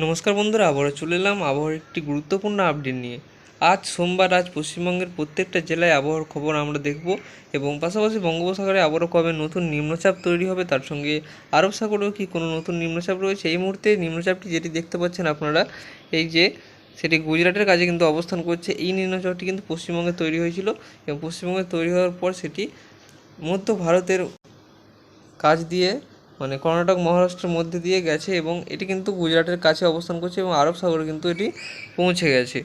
নমস্কার বন্ধুরা, আবারও চলে এলাম আবহাওয়ার একটি গুরুত্বপূর্ণ আপডেট নিয়ে। আজ সোমবার, আজ পশ্চিমবঙ্গের প্রত্যেকটা জেলায় আবহাওয়ার খবর আমরা দেখব এবং পাশাপাশি বঙ্গোপসাগরে আবারও কবে নতুন নিম্নচাপ তৈরি হবে, তার সঙ্গে আরব সাগরেও কি কোনো নতুন নিম্নচাপ রয়েছে। এই মুহূর্তে নিম্নচাপটি যেটি দেখতে পাচ্ছেন আপনারা, এই যে সেটি গুজরাটের কাছে কিন্তু অবস্থান করছে। এই নিম্নচাপটি কিন্তু পশ্চিমবঙ্গে তৈরি হয়েছিল এবং পশ্চিমবঙ্গে তৈরি হওয়ার পর সেটি মধ্য ভারতের কাছ দিয়ে মানে কর্ণাটক মহারাষ্ট্রের মধ্যে দিয়ে গেছে এবং এটি কিন্তু গুজরাটের কাছে অবস্থান করছে এবং আরব সাগরে কিন্তু এটি পৌঁছে গেছে।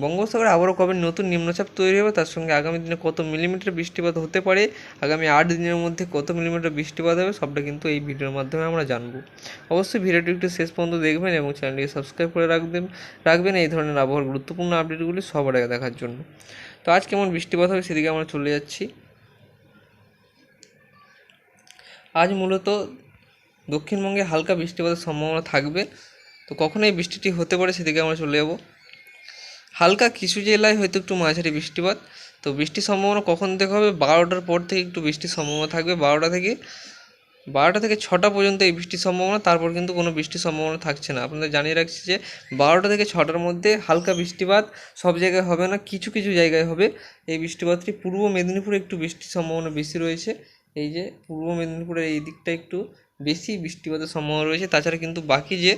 বঙ্গোপসাগরে আবারও কবে নতুন নিম্নচাপ তৈরি হবে, তার সঙ্গে আগামী দিনে কত মিলিমিটার বৃষ্টিপাত হতে পারে, আগামী 8 দিনের মধ্যে কত মিলিমিটার বৃষ্টিপাত হবে, সবটা কিন্তু এই ভিডিওর মাধ্যমে আমরা জানবো। অবশ্যই ভিডিওটি একটু শেষ পর্যন্ত দেখবেন এবং চ্যানেলটিকে সাবস্ক্রাইব করে রাখবেন এই ধরনের আবহাওয়ার গুরুত্বপূর্ণ আপডেটগুলি সবার আগে দেখার জন্য। তো আজ কেমন বৃষ্টিপাত হবে সেদিকে আমরা চলে যাচ্ছি। আজ মূলত দক্ষিণবঙ্গে হালকা বৃষ্টিপাতের সম্ভাবনা থাকবে। তো কখন এই বৃষ্টিটি হতে পারে সেদিকে আমরা চলে যাব। হালকা কিছু জেলায় হয়তো একটু মাঝারি বৃষ্টিপাত। তো বৃষ্টির সম্ভাবনা কখন দেখা হবে, 12টার পর থেকে একটু বৃষ্টির সম্ভাবনা থাকবে। 12টা থেকে 6টা পর্যন্ত এই বৃষ্টির সম্ভাবনা, তারপর কিন্তু কোনো বৃষ্টির সম্ভাবনা থাকছে না। আপনাদের জানিয়ে রাখছি যে 12টা থেকে 6টার মধ্যে হালকা বৃষ্টিপাত, সব জায়গায় হবে না, কিছু কিছু জায়গায় হবে। এই বৃষ্টিপাতটি পূর্ব মেদিনীপুরে একটু বৃষ্টির সম্ভাবনা বেশি রয়েছে। এই যে পূর্ব মেদিনীপুরের এই দিকটা একটু বেশি বৃষ্টিপাতের সম্ভাবনা রয়েছে। তাছাড়া কিন্তু বাকি যে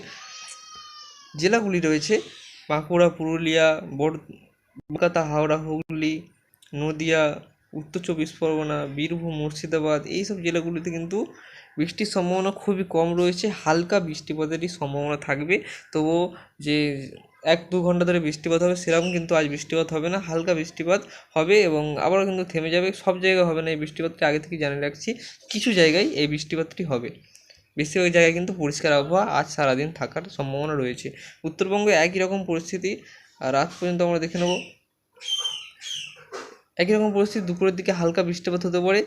জেলাগুলি রয়েছে, বাঁকুড়া, পুরুলিয়া, কলকাতা, হাওড়া, হুগলি, নদিয়া, উত্তর চব্বিশ পরগনা, বীরভূম, মুর্শিদাবাদ, এইসব জেলাগুলিতে কিন্তু বৃষ্টির সম্ভাবনা খুবই কম রয়েছে। হালকা বৃষ্টিপাতেরই সম্ভাবনা থাকবে। তবুও যে 1-2 ঘন্টা ধরে বৃষ্টিপাত হবে সেরকম কিন্তু আজ বৃষ্টিপাত হবে না, হালকা বৃষ্টিপাত হবে এবং আবারও কিন্তু থেমে যাবে। সব জায়গায় হবে না এই বৃষ্টিপাতটা, আগে থেকে জানিয়ে রাখছি। কিছু জায়গায় এই বৃষ্টিপাতটি হবে। বেশিরভাগ জায়গায় কিন্তু পরিষ্কার আবহাওয়া আজ সারাদিন থাকার সম্ভাবনা রয়েছে। উত্তরবঙ্গে একই রকম পরিস্থিতি, রাত পর্যন্ত আমরা দেখে নেব। একই রকম পরিস্থিতি, দুপুরের দিকে হালকা বৃষ্টিপাত হতে পারে,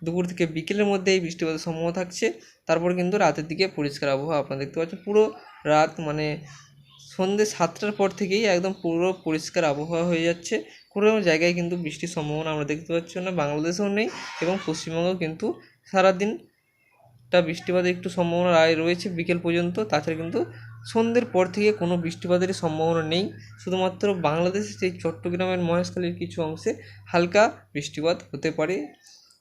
দুপুর থেকে বিকেলের মধ্যে এই বৃষ্টিপাতের সম্ভাবনা থাকছে। তারপর কিন্তু রাতের দিকে পরিষ্কার আবহাওয়া আপনারা দেখতে পাচ্ছেন। পুরো রাত মানে সন্ধ্যে 7টার পর থেকেই একদম পুরো পরিষ্কার আবহাওয়া হয়ে যাচ্ছে। কোনো জায়গায় কিন্তু বৃষ্টির সম্ভাবনা আমরা দেখতে পাচ্ছি না, বাংলাদেশেও নেই এবং পশ্চিমবঙ্গেও কিন্তু সারাদিন বৃষ্টিপাতের একটু সম্ভাবনা রয়েছে বিকেল পর্যন্ত। তাছাড়া কিন্তু সন্ধ্যের পর থেকে কোনো বৃষ্টিপাতের সম্ভাবনা নেই। শুধুমাত্র বাংলাদেশের সেই চট্টগ্রামের মহেশখালীর কিছু অংশে হালকা বৃষ্টিপাত হতে পারে।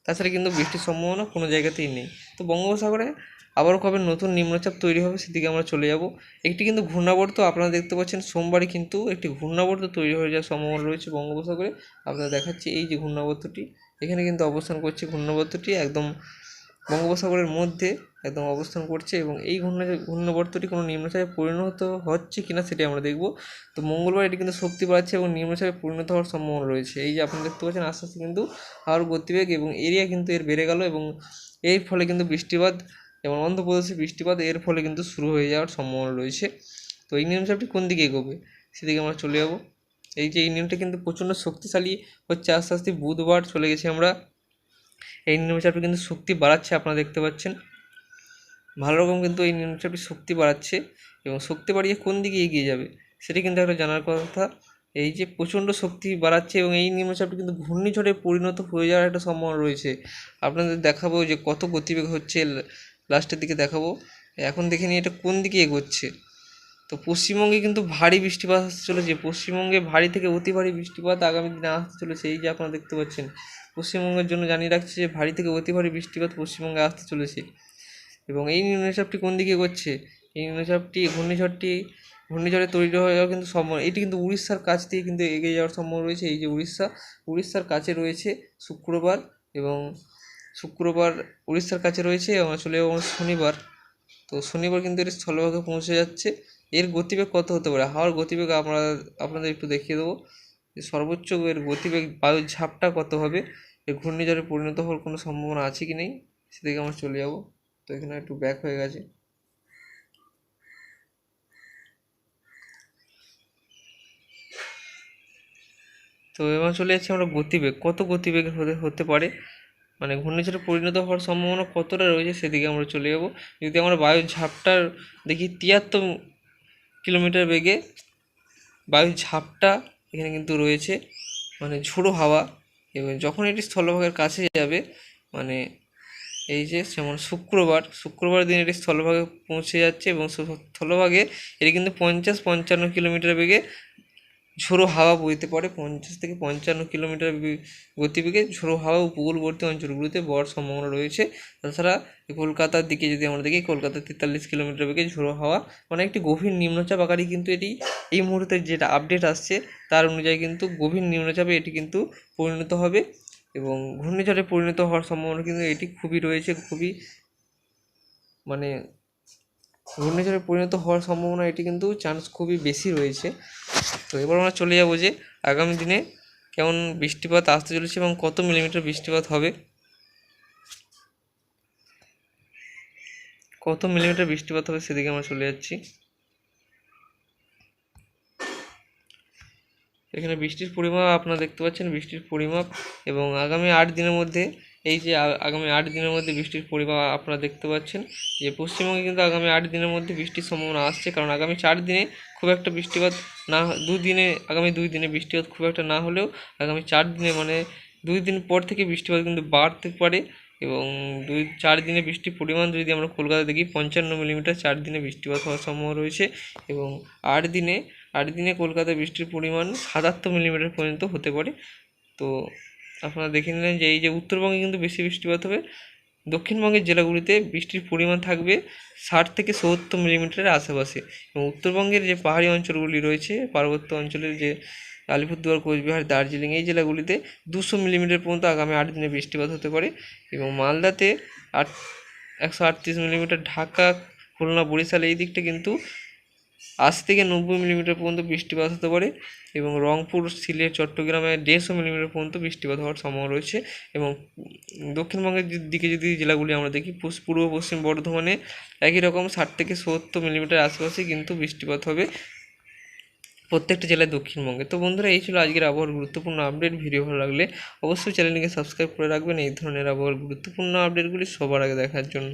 তাছাড়া কিন্তু বৃষ্টির সম্ভাবনা কোনো জায়গাতেই নেই। তো বঙ্গোপসাগরে আবারও কবে নতুন নিম্নচাপ তৈরি হবে সেদিকে আমরা চলে যাব। একটি কিন্তু ঘূর্ণাবর্ত আপনারা দেখতে পাচ্ছেন, সোমবারই কিন্তু একটি ঘূর্ণাবর্ত তৈরি হয়ে যাওয়ার সম্ভাবনা রয়েছে বঙ্গোপসাগরে। আপনারা দেখাচ্ছি এই যে ঘূর্ণাবর্তটি এখানে কিন্তু অবস্থান করছে। ঘূর্ণাবর্তটি একদম বঙ্গোপসাগরের মধ্যে একদম অবস্থান করছে এবং এই ঘূর্ণাবর্তটি কোনো নিম্নচাপে পরিণত হচ্ছে কিনা সেটি আমরা দেখব। তো মঙ্গলবার এটি কিন্তু শক্তি বাড়াচ্ছে এবং নিম্নচাপে পরিণত হওয়ার সম্ভাবনা রয়েছে। এই যে আপনারা দেখতে পাচ্ছেন আস্তে আস্তে কিন্তু আরও গতিবেগ এবং এরিয়া কিন্তু এর বেড়ে গেল এবং এর ফলে কিন্তু বৃষ্টিপাত, যেমন অন্ধ্রপ্রদেশে বৃষ্টিপাত এর ফলে কিন্তু শুরু হয়ে যাওয়ার সম্ভাবনা রয়েছে। তো এই নিম্নচাপটি কোন দিকে এগোবে সেদিকে আমরা চলে যাব। এই যে এই নিম্নটা কিন্তু প্রচণ্ড শক্তিশালী হচ্ছে, আস্তে আস্তে বুধবার চলে গেছি আমরা। এই নিম্নচাপটি কিন্তু শক্তি বাড়াচ্ছে, আপনারা দেখতে পাচ্ছেন ভালো রকম কিন্তু এই নিম্নচাপটি শক্তি বাড়াচ্ছে এবং শক্তি বাড়িয়ে কোন দিকে এগিয়ে যাবে সেটি কিন্তু একটা জানার কথা। এই যে প্রচণ্ড শক্তি বাড়াচ্ছে এবং এই নিম্নচাপটি কিন্তু ঘূর্ণিঝড়ে পরিণত হয়ে যাওয়ার একটা সম্ভাবনা রয়েছে। আপনাদের দেখাবো যে কত গতিবেগ হচ্ছে, লাস্টের দিকে দেখাবো। এখন দেখে নিই এটা কোন দিকে এগোচ্ছে। তো পশ্চিমবঙ্গে কিন্তু ভারী বৃষ্টিপাত আসতে চলেছে, পশ্চিমবঙ্গে ভারী থেকে অতি ভারী বৃষ্টিপাত আগামী দিনে আসতে চলেছে। এই যে আপনারা দেখতে পাচ্ছেন, পশ্চিমবঙ্গের জন্য জানিয়ে রাখছি যে ভারী থেকে অতি ভারী বৃষ্টিপাত পশ্চিমবঙ্গে আসতে চলেছে। এবং এই নিম্নচাপটি কোন দিকে এগোচ্ছে, এই নিম্নচাপটি ঘূর্ণিঝড়ে তৈরি হয়ে যাওয়া কিন্তু সম্ভব। এটি কিন্তু উড়িষ্যার কাছ দিয়ে কিন্তু এগিয়ে যাওয়ার সম্ভাবনা রয়েছে। এই যে উড়িষ্যার কাছে রয়েছে শুক্রবার উড়িষ্যার কাছে রয়েছে এবং আসলে শনিবার। তো শনিবার কিন্তু এর স্থলভাগে পৌঁছে যাচ্ছে। এর গতিবেগ কত হতে পারে, হাওয়ার গতিবেগ আপনাদের একটু দেখিয়ে দেবো যে সর্বোচ্চ এর গতিবেগ, বায়ুর ঝাপটা কত হবে, এর ঘূর্ণিঝড়ে পরিণত হওয়ার কোনো সম্ভাবনা আছে কি নেই সেদিকে আমরা চলে যাব। তো এখানে একটু ব্যাক হয়ে গেছে। তো এবার চলে যাচ্ছি আমরা গতিবেগ, কত গতিবেগ হতে পারে, মানে ঘূর্ণিঝড়ে পরিণত হওয়ার সম্ভাবনা কতটা রয়েছে সেদিকে আমরা চলে যাব। যদি আমরা বায়ুর ঝাপটার দেখি 73 কিলোমিটার বেগে বায়ুর ঝাপটা এখানে কিন্তু রয়েছে, মানে ঝোড়ো হাওয়া। এবং যখন এটি স্থলভাগের কাছে যাবে, মানে এই যে যেমন শুক্রবার দিন এটি স্থলভাগে পৌঁছে যাচ্ছে এবং স্থলভাগে এটি কিন্তু 50-55 কিলোমিটার বেগে ঝোড়ো হাওয়া বইতে পারে। 50 থেকে 55 কিলোমিটার গতিবেগে ঝোড়ো হাওয়া উপকূলবর্তী অঞ্চলগুলিতে বওয়ার সম্ভাবনা রয়েছে। তাছাড়া কলকাতার দিকে যদি আমরা দেখি, কলকাতার 43 কিলোমিটার বেগে ঝোড়ো হাওয়া, মানে একটি গভীর নিম্নচাপ আকারে কিন্তু এটি এই মুহূর্তে যেটা আপডেট আসছে তার অনুযায়ী কিন্তু গভীর নিম্নচাপে এটি কিন্তু পরিণত হবে এবং ঘূর্ণিঝড়ে পরিণত হওয়ার সম্ভাবনা কিন্তু এটি খুবই রয়েছে, খুবই মানে ঘূর্ণিঝড়ে পরিণত হওয়ার সম্ভাবনা এটি কিন্তু চান্স খুবই বেশি রয়েছে। তো এবার আমরা চলে যাবো যে আগামী দিনে কেমন বৃষ্টিপাত আসতে চলেছে এবং কত মিলিমিটার বৃষ্টিপাত হবে। সেদিকে আমরা চলে যাচ্ছি। এখানে বৃষ্টির পরিমাপ আপনারা দেখতে পাচ্ছেন, বৃষ্টির পরিমাপ এবং আগামী 8 দিনের মধ্যে এই যে আগামী 8 দিনের মধ্যে বৃষ্টির পরিমাপ আপনারা দেখতে পাচ্ছেন যে পশ্চিমবঙ্গে কিন্তু আগামী 8 দিনের মধ্যে বৃষ্টির সম্ভাবনা আসছে। কারণ আগামী 4 দিনে খুব একটা বৃষ্টিপাত না, আগামী 2 দিনে বৃষ্টিপাত খুব একটা না হলেও আগামী 4 দিনে মানে 2 দিন পর থেকে বৃষ্টিপাত কিন্তু বাড়তে পারে এবং 4 দিনে বৃষ্টির পরিমাণ যদি আমরা কলকাতা দেখি 55 মিলিমিটার 4 দিনে বৃষ্টিপাত হওয়ার সম্ভাবনা রয়েছে এবং 8 দিনে কলকাতায় বৃষ্টির পরিমাণ 77 মিলিমিটার পর্যন্ত হতে পারে। তো আপনারা দেখে নিলেন যে এই যে উত্তরবঙ্গে কিন্তু বেশি বৃষ্টিপাত হবে, দক্ষিণবঙ্গের জেলাগুলিতে বৃষ্টির পরিমাণ থাকবে 60 থেকে 70 মিলিমিটারের আশেপাশে এবং উত্তরবঙ্গের যে পাহাড়ি অঞ্চলগুলি রয়েছে, পার্বত্য অঞ্চলের যে আলিপুরদুয়ার, কোচবিহার, দার্জিলিং এই জেলাগুলিতে 200 মিলিমিটার পর্যন্ত আগামী 8 দিনে বৃষ্টিপাত হতে পারে এবং মালদাতে 138 মিলিমিটার, ঢাকা, খুলনা, বরিশাল এই দিকটা কিন্তু 80 থেকে 90 মিলিমিটার পর্যন্ত বৃষ্টিপাত হতে পারে এবং রংপুর, সিলেট, চট্টগ্রামে 150 মিলিমিটার পর্যন্ত বৃষ্টিপাত হওয়ার সম্ভাবনা রয়েছে এবং দক্ষিণবঙ্গের দিকে যদি জেলাগুলি আমরা দেখি, পূর্ব পশ্চিম বর্ধমানে একই রকম 60 থেকে 70 মিলিমিটার আশেপাশে কিন্তু বৃষ্টিপাত হবে প্রত্যেকটা জেলায় দক্ষিণবঙ্গে। তো বন্ধুরা, এই ছিল আজকের আবহাওয়ার গুরুত্বপূর্ণ আপডেট। ভিডিও ভালো লাগলে অবশ্যই চ্যানেলটিকে সাবস্ক্রাইব করে রাখবেন এই ধরনের আবহাওয়ার গুরুত্বপূর্ণ আপডেটগুলি সবার আগে দেখার জন্য।